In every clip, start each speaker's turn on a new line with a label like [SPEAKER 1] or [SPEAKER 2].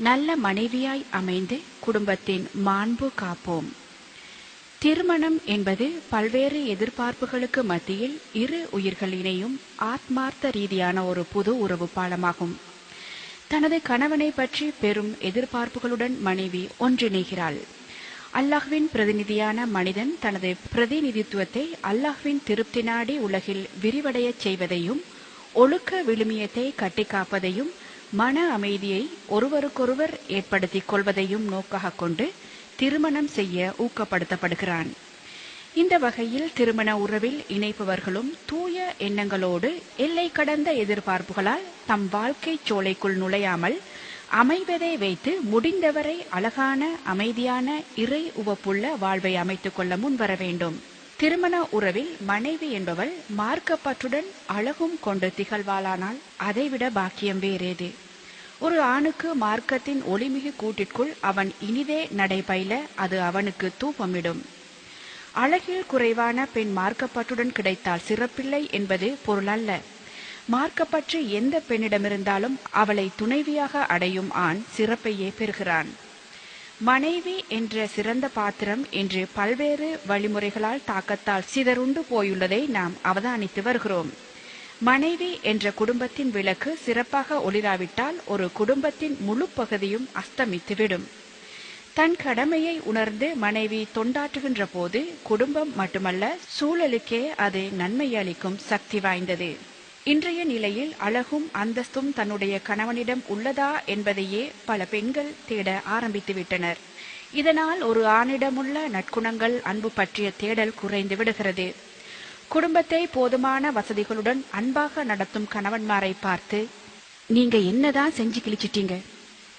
[SPEAKER 1] நல்ல மனைவியாய் அமைந்து குடும்பத்தின் மாண்பு காப்போம். திருமணம் என்பது பல்வேறு எதிர்பார்ப்புகளுக்கு மத்தியில் இரு உயிர்கள் இணையும் ஆத்மார்த்த ரீதியான ஒரு புது உறவு பாலமாகும். தனது கணவனை பற்றி பெரும் எதிர்பார்ப்புகளுடன் மனைவி ஒன்றிணைகிறாள். அல்லாஹ்வின் பிரதிநிதியான மனிதன் தனது பிரதிநிதித்துவத்தை அல்லாஹ்வின் திருப்தி நாடி உலகில் விரிவடையச் செய்வதையும், ஒழுக்க விழுமியத்தை கட்டிக்காப்பதையும், மன அமைதியை ஒருவருக்கொருவர் ஏற்படுத்திக் கொள்வதையும் நோக்காக கொண்டு திருமணம் செய்ய ஊக்கப்படுத்தப்படுகிறான். இந்த வகையில் திருமண உறவில் இணைப்பவர்களும் தூய எண்ணங்களோடு எல்லை கடந்த எதிர்பார்ப்புகளால் தம் வாழ்க்கை சோலைக்குள் நுழையாமல் அமைவதை வைத்து முடிந்தவரை அழகான அமைதியான இறை உவப்புள்ள வாழ்வை அமைத்துக் கொள்ள முன்வர வேண்டும். திருமண உறவில் மனைவி என்பவள் மார்க்கப்பற்றுடன் அழகும் கொண்டு திகழ்வாளானால் அதைவிட பாக்கியம் வேறேது? ஒரு ஆணுக்கு மார்க்கத்தின் ஒளிமிகு கூட்டிற்குள் அவன் இனிதே நடைபயில அது அவனுக்கு தூபமிடும். அழகில் குறைவான பெண் மார்க்கப்பற்றுடன் கிடைத்தால் சிறப்பில்லை என்பது பொருள் அல்ல. மார்க்கப்பற்று எந்த பெண்ணிடமிருந்தாலும் அவளை துணைவியாக அடையும் ஆண் சிறப்பையே பெறுகிறான். மனைவி என்ற சிறந்த பாத்திரம் இன்று பல்வேறு வழிமுறைகளால் தாக்கத்தால் சிதறுண்டு போயுள்ளதை நாம் அவதானித்து வருகிறோம். மனைவி என்ற குடும்பத்தின் விளக்கு சிறப்பாக ஒளிராவிட்டால் ஒரு குடும்பத்தின் முழு பகுதியும் அஸ்தமித்துவிடும். தன் கடமையை உணர்ந்து மனைவி தொண்டாற்றுகின்ற போது குடும்பம் மட்டுமல்ல, சூழலுக்கே அது நன்மை அளிக்கும் சக்தி வாய்ந்தது. இன்றைய நிலையில் அழகும் அந்தஸ்தும் தன்னுடைய கணவனிடம் உள்ளதா என்பதையே பல பெண்கள் தேட ஆரம்பித்துவிட்டனர். இதனால் ஒரு ஆணிடமுள்ள நற்குணங்கள், அன்பு பற்றிய தேடல் குறைந்து விடுகிறது. குடும்பத்தை போதுமான வசதிகளுடன் அன்பாக நடத்தும் கணவன்மாரை பார்த்து, நீங்க என்னதான் செஞ்சு கிழிச்சிட்டீங்க,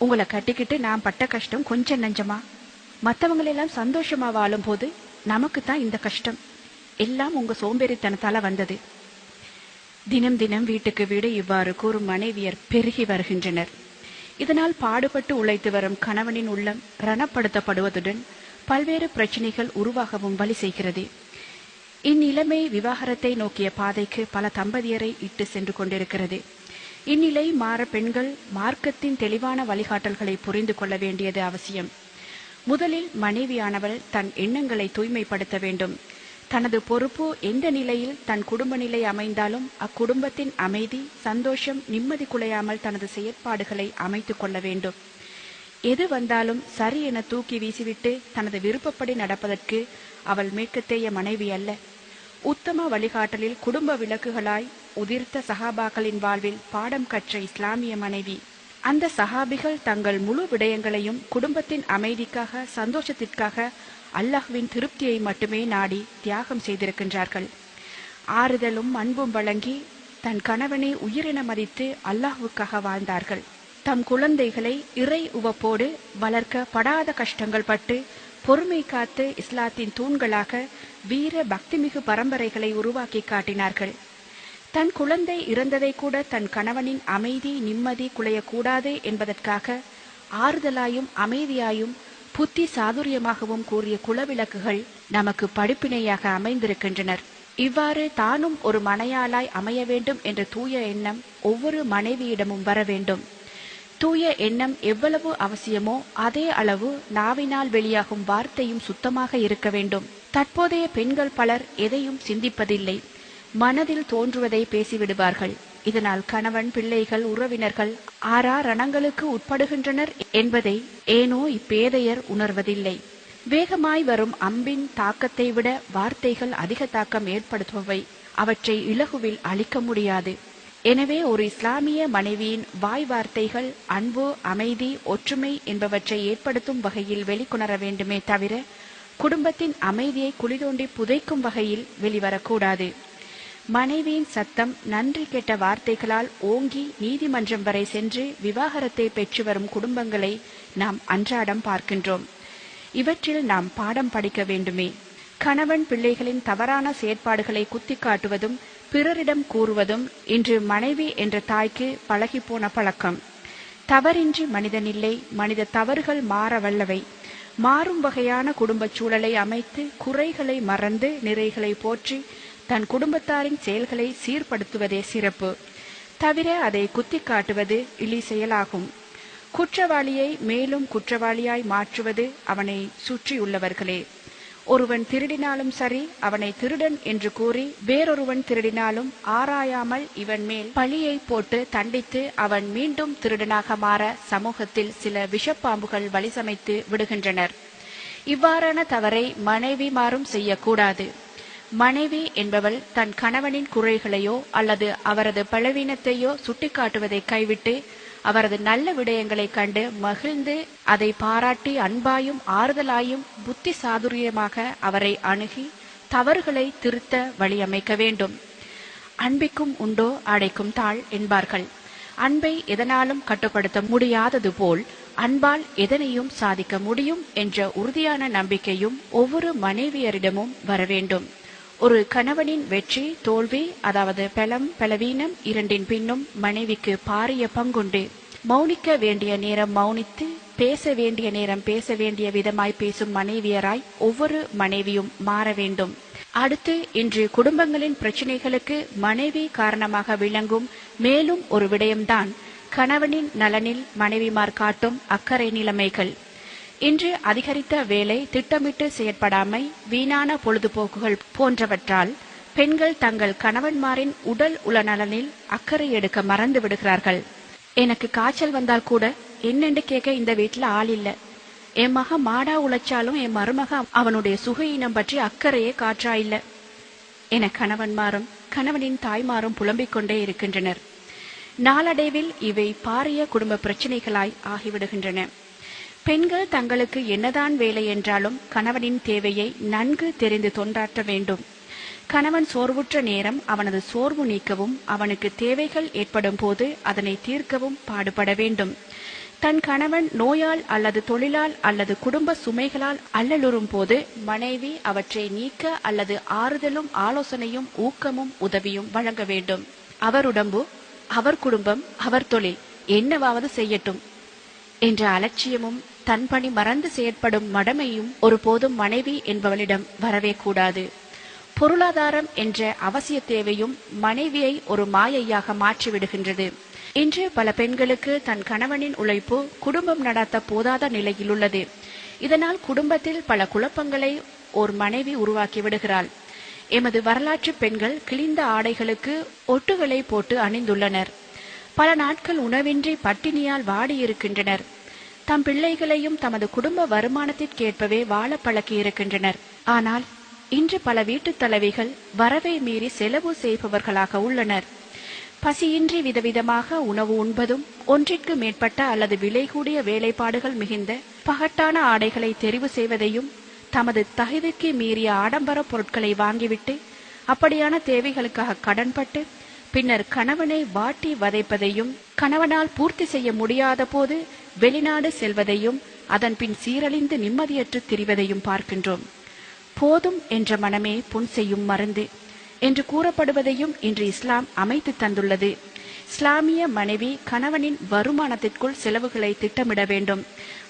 [SPEAKER 1] உங்களை கட்டிக்கிட்டு நான் பட்ட கஷ்டம் கொஞ்சம் நஞ்சமா? மற்றவங்களெல்லாம் சந்தோஷமா வாழும் போது நமக்கு தான் இந்த கஷ்டம், எல்லாம் உங்க சோம்பேறித்தனத்தால வந்தது. தினம் தினம் வீட்டுக்கு வீடு இவ்வாறு கூறும் மனைவியர் பெருகி வருகின்றனர். இதனால் பாடுபட்டு உழைத்து வரும் கணவனின் உள்ளம் ரணப்படுத்தப்படுவதுடன் பல்வேறு பிரச்சனைகள் உருவாகவும் வழி செய்கிறது. இந்நிலைமை விவாகரத்தை நோக்கிய பாதைக்கு பல தம்பதியரை இட்டு சென்று கொண்டிருக்கிறது. இந்நிலை மாற பெண்கள் மார்க்கத்தின் தெளிவான வழிகாட்டல்களை புரிந்து கொள்ள வேண்டியது அவசியம். முதலில் மனைவியானவள் தன் எண்ணங்களை தூய்மைப்படுத்த வேண்டும். தனது பொறுப்பு எந்த நிலையில் தன் குடும்ப நிலை அமைந்தாலும் அக்குடும்பத்தின் அமைதி, சந்தோஷம், நிம்மதி குலையாமல் தனது செயற்பாடுகளை அமைத்துக் கொள்ள வேண்டும். எது வந்தாலும் சரி என தூக்கி வீசிவிட்டு தனது விருப்பப்படி நடப்பதற்கு அவள் மேற்கத்தேய மனைவி அல்ல. உத்தம வழிகாட்டலில் குடும்ப விளக்குகளாய் உதிர்த்த சஹாபாக்களின் வாழ்வில் பாடம் கற்ற இஸ்லாமிய மனைவி. அந்த சஹாபிகள் தங்கள் முழு விடயங்களையும் குடும்பத்தின் அமைதிக்காக, சந்தோஷத்திற்காக, அல்லாஹ்வின் திருப்தியை மட்டுமே நாடி தியாகம் செய்திருக்கின்றார்கள். ஆறுதலும் அன்பும் வழங்கி தன் கணவனை உயிரென மதித்து அல்லாஹ்வுக்காக வாழ்ந்தார்கள். தம் குழந்தைகளை இறை உவப்போடு வளர்க்க படாத கஷ்டங்கள் பட்டு பொறுமை காத்து இஸ்லாத்தின் தூண்களாக வீர பக்திமிகு பரம்பரைகளை உருவாக்கி காட்டினார்கள். தன் குழந்தை இறந்ததை கூட தன் கணவனின் அமைதி, நிம்மதி குலையக்கூடாது என்பதற்காக ஆறுதலாயும் அமைதியாயும் புத்தி சாதுரியமாகவும் கூறிய குலவிளக்குகள் நமக்கு படிப்பினையாக அமைந்திருக்கின்றனர். இவ்வாறு தானும் ஒரு மனையாளாய் அமைய வேண்டும் என்ற தூய எண்ணம் ஒவ்வொரு மனைவியிடமும் வர வேண்டும். தூய எண்ணம் எவ்வளவு அவசியமோ அதே அளவு நாவினால் வெளியாகும் வார்த்தையும் சுத்தமாக இருக்க வேண்டும். தற்போதைய பெண்கள் பலர் எதையும் சிந்திப்பதில்லை, மனதில் தோன்றுவதை பேசிவிடுவார்கள். இதனால் கணவன், பிள்ளைகள், உறவினர்கள் ரணங்களுக்கு உட்படுகின்றனர் என்பதை ஏனோ இப்பேதையர் உணர்வதில்லை. வேகமாய் வரும் அம்பின் தாக்கத்தை விட வார்த்தைகள் அதிக தாக்கம் ஏற்படுத்துபவை. அவற்றை இலகுவில் அழிக்க முடியாது. எனவே ஒரு இஸ்லாமிய மனைவியின் வாய் வார்த்தைகள் அன்பு, அமைதி, ஒற்றுமை என்பவற்றை ஏற்படுத்தும் வகையில் வெளிக்கொணர வேண்டுமே தவிர குடும்பத்தின் அமைதியை குளிதோண்டி புதைக்கும் வகையில் வெளிவரக்கூடாது. மனைவியின் சத்தம் நன்றி கெட்ட வார்த்தைகளால் ஓங்கி நீதிமன்றம் வரை சென்று விவாகரத்தை பெற்று வரும் குடும்பங்களை நாம் அன்றாடம் பார்க்கின்றோம். இவற்றில் நாம் பாடம் படிக்க வேண்டுமே. கணவன், பிள்ளைகளின் தவறான செயற்பாடுகளை குத்தி காட்டுவதும் பிறரிடம் கூறுவதும் இன்று மனைவி என்ற தாய்க்கு பழகிப்போன பழக்கம். தவறின்றி மனிதனில்லை, மனித தவறுகள் மாற வல்லவை. மாறும் வகையான குடும்ப சூழலை அமைத்து குறைகளை மறந்து நிறைகளை போற்றி தன் குடும்பத்தாரின் செயல்களை சீர்படுத்துவதே சிறப்பு. தவிர அதை குத்தி காட்டுவது இழி செயலாகும். குற்றவாளியை மேலும் குற்றவாளியாய் மாற்றுவது அவனை சுற்றியுள்ளவர்களே. ஒருவன் திருடினாலும் சரி, அவனை திருடன் என்று கூறி வேறொருவன் திருடினாலும் ஆராயாமல் இவன் மேல் பழியை போட்டு தண்டித்து அவன் மீண்டும் திருடனாக மாற சமூகத்தில் சில விஷப்பாம்புகள் வழி சமைத்து விடுகின்றனர். இவ்வாறான தவறை மனைவிமாரும் செய்யக்கூடாது. மனைவி என்பவள் தன் கணவனின் குறைகளையோ அல்லது அவரது பலவீனத்தையோ சுட்டிக்காட்டுவதை கைவிட்டு அவரது நல்ல விடயங்களை கண்டு மகிழ்ந்து அதை பாராட்டி அன்பாயும் ஆறுதலாயும் புத்தி சாதுரியமாக அவரை அணுகி தவறுகளை திருத்த வழியமைக்க வேண்டும். அன்பிக்கும் உண்டோ அடைக்கும் தாழ் என்பார்கள். அன்பை எதனாலும் கட்டுப்படுத்த முடியாதது போல் அன்பால் எதனையும் சாதிக்க முடியும் என்ற உறுதியான நம்பிக்கையும் ஒவ்வொரு மனைவியரிடமும் வர வேண்டும். ஒரு கணவனின் வெற்றி தோல்வி, அதாவது பலவீனம் இரண்டின் பின்னும் மனைவிக்கு பாரிய பங்குண்டு. மௌனிக்க வேண்டிய நேரம் மௌனித்து, பேச வேண்டிய நேரம் பேச வேண்டிய விதமாய் பேசும் மனைவியராய் ஒவ்வொரு மனைவியும் மாற வேண்டும். அடுத்து, இன்று குடும்பங்களின் பிரச்சினைகளுக்கு மனைவி காரணமாக விளங்கும் மேலும் ஒரு விடயம்தான் கணவனின் நலனில் மனைவிமார் காட்டும் அக்கறை நிலைமைகள். இன்று அதிகரித்த வேலை, திட்டமிட்டு செயற்படாமை, வீணான பொழுதுபோக்குகள் போன்றவற்றால் பெண்கள் தங்கள் கணவன்மாரின் உடல் உளநலனில் அக்கறை எடுக்க மறந்து விடுகிறார்கள். எனக்கு காய்ச்சல் வந்தால் கூட என்னென்று கேட்க இந்த வீட்டுல ஆள் இல்ல. என் மக மாடா உழைச்சாலும் என் மருமக அவனுடைய சுகையினம் பற்றி அக்கறையே காற்றா இல்ல என கணவன்மாரும் கணவனின் தாய்மாரும் புலம்பிக் கொண்டே இருக்கின்றனர். நாளடைவில் இவை பாரிய குடும்ப பிரச்சினைகளாய் ஆகிவிடுகின்றன. பெண்கள் தங்களுக்கு என்னதான் வேலை என்றாலும் கணவனின் தேவையை நன்கு தெரிந்து தொண்டாற்ற வேண்டும். கணவன் சோர்வுற்ற நேரம் அவனது சோர்வு நீக்கவும், அவனுக்கு தேவைகள் ஏற்படும் போது அதனை தீர்க்கவும் பாடுபட வேண்டும். தன் கணவன் நோயால் அல்லது தொழிலால் அல்லது குடும்ப சுமைகளால் அல்லலுறும் போது மனைவி அவற்றை நீக்க அல்லது ஆறுதலும் ஆலோசனையும் ஊக்கமும் உதவியும் வழங்க வேண்டும். அவர் உடம்பு, அவர் குடும்பம், அவர் தொழில், என்னவாவது செய்யட்டும் என்ற அலட்சியமும் தன் பணி மறந்து செயற்படும் மடமையும் ஒருபோதும் மனைவி என்பவளிடம் வரவே கூடாது. பொருளாதாரம் என்ற அவசிய தேவையும் மனைவியை ஒரு மாயையாக மாற்றிவிடுகின்றது. இன்று பல பெண்களுக்கு தன் கணவனின் உழைப்பு குடும்பம் நடத்த போதாத நிலையில் உள்ளது. இதனால் குடும்பத்தில் பல குழப்பங்களை ஒரு மனைவி உருவாக்கி விடுகிறாள். எமது வரலாற்று பெண்கள் கிழிந்த ஆடைகளுக்கு ஒட்டுகளை போட்டு அணிந்துள்ளனர். பல நாட்கள் உணவின்றி பட்டினியால் வாடியிருக்கின்றனர். தம் பிள்ளைகளையும் தமது குடும்ப வருமானத்திற்கேற்பவே வாழ பழக்கி இருக்கின்றனர். ஆனால் இன்று பல வீட்டுத் தலைவிகள் வரவை மீறி செலவு செய்பவர்களாக உள்ளனர். பசியின்றி விதவிதமாக உணவு உண்பதும், ஒன்றிற்கு மேற்பட்ட அல்லது விலை கூடிய வேலைப்பாடுகள் மிகுந்த பகட்டான ஆடைகளை தெரிவு செய்வதையும், தமது தகுதிக்கு மீறிய ஆடம்பர பொருட்களை வாங்கிவிட்டு அப்படியான தேவைகளுக்காக கடன்பட்டு பின்னர் கணவனை வாட்டி வதைப்பதையும், கணவனால் பூர்த்தி செய்ய முடியாத போது வெளிநாடு செல்வதையும், அதன் பின் சீரழிந்து நிம்மதியற்று திரிவதையும் பார்க்கின்றோம். போதும் என்ற மனமே புண் செய்யும் மருந்து என்று கூறப்படுவதையும் இன்று இஸ்லாம் அமைத்து தந்துள்ளது. இஸ்லாமிய மனைவி கணவனின் வருமானத்திற்குள் செலவுகளை திட்டமிட வேண்டும்.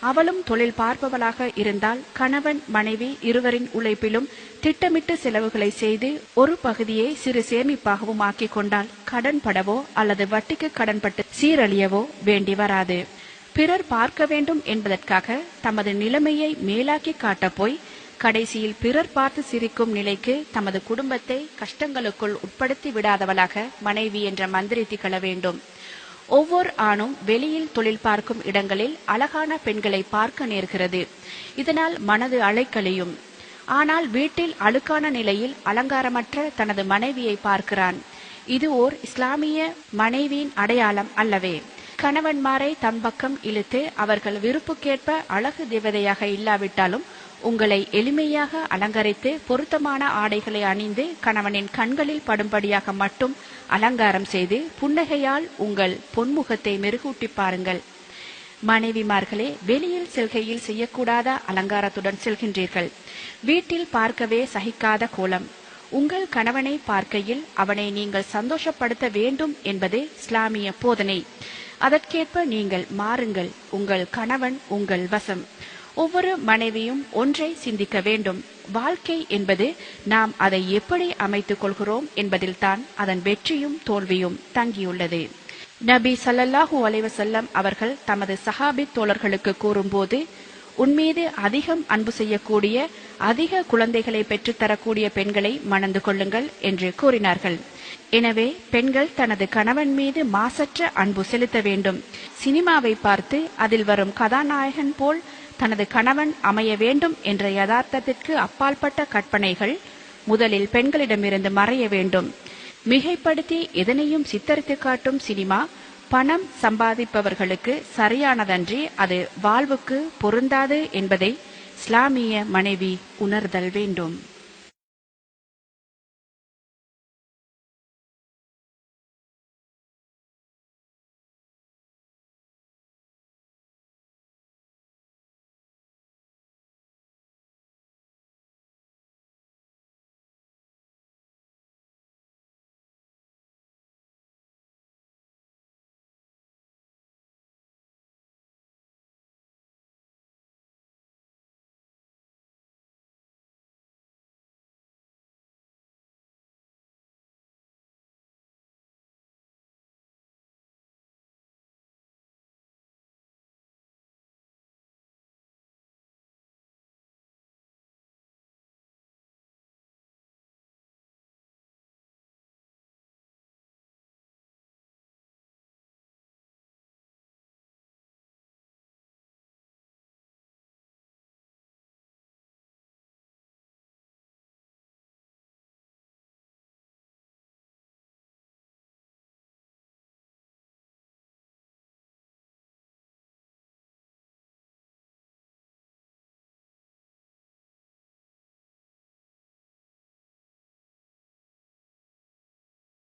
[SPEAKER 1] அவளும் தொழில் பார்ப்பவளாக இருந்தால் கணவன் மனைவி இருவரின் உழைப்பிலும் திட்டமிட்டு செலவுகளை செய்து ஒரு பகுதியை சிறு சேமிப்பாகவும் ஆக்கிக் கொண்டால் கடன் படவோ அல்லது வட்டிக்கு கடன்பட்டு சீரழியவோ வேண்டி வராது. பிறர் பார்க்க வேண்டும் என்பதற்காக தமது நிலைமையை மேலாக்கி காட்டப் போய் கடைசியில் பிறர் பார்த்து சிரிக்கும் நிலைக்கு தமது குடும்பத்தை கஷ்டங்களுக்குள் உட்படுத்தி விடாதவளாக மனைவி என்ற மந்திரி திகழ வேண்டும். ஒவ்வொரு ஆணும் வெளியில் தொழில் பார்க்கும் இடங்களில் அழகான பெண்களை பார்க்க நேர்கிறது. இதனால் மனது அலைக்கழியும். ஆனால் வீட்டில் அழுக்கான நிலையில் அலங்காரமற்ற தனது மனைவியை பார்க்கிறான். இது ஓர் இஸ்லாமிய மனைவியின் அடையாளம் அல்லவே. கணவன்மாரை தம் பக்கம் இழுத்து அவர்கள் விருப்புக்கேற்ப அழகு தேவதையாக இல்லாவிட்டாலும் உங்களை எளிமையாக அலங்கரித்து பொருத்தமான ஆடைகளை அணிந்து கணவனின் கண்களில் படும்படியாக மட்டும் அலங்காரம் செய்து புன்னகையால் உங்கள் பொன்முகத்தை மெருகூட்டி பாருங்கள். மனைவிமார்களே, வெளியில் செல்கையில் செய்யக்கூடாத அலங்காரத்துடன் செல்கின்றீர்கள். வீட்டில் பார்க்கவே சகிக்காத கோலம். உங்கள் கணவனை பார்க்கையில் அவனை நீங்கள் சந்தோஷப்படுத்த வேண்டும் என்பது இஸ்லாமிய போதனை. அதற்கேற்ப நீங்கள் மாறுங்கள். உங்கள் கணவன் உங்கள் வசம். ஒவ்வொரு மனைவியும் ஒன்றை சிந்திக்க வேண்டும். வாழ்க்கை என்பது நாம் அதை எப்படி அமைத்துக் கொள்கிறோம் என்பதில்தான் அதன் வெற்றியும் தோல்வியும் தங்கியுள்ளது. நபி ஸல்லல்லாஹு அலைஹி வஸல்லம் அவர்கள் தமது சஹாபி தோழர்களுக்கு கூறும்போது, உன்மீது அதிகம் அன்பு செய்யக்கூடிய, அதிக குழந்தைகளை பெற்றுத்தரக்கூடிய பெண்களை மணந்து கொள்ளுங்கள் என்று கூறினார்கள். எனவே பெண்கள் தனது கணவன் மீது மாசற்ற அன்பு செலுத்த வேண்டும். சினிமாவை பார்த்து அதில் வரும் கதாநாயகன் போல் தனது கணவன் அமைய வேண்டும் என்ற யதார்த்தத்திற்கு அப்பாற்பட்ட கற்பனைகள் முதலில் பெண்களிடமிருந்து மறைய வேண்டும். மிகைப்படுத்தி எதனையும் சித்தரித்து காட்டும் சினிமா பணம் சம்பாதிப்பவர்களுக்கு சரியானதன்றி அது வாழ்வுக்கு பொருந்தாது என்பதை இஸ்லாமிய மனைவி உணர்தல் வேண்டும்.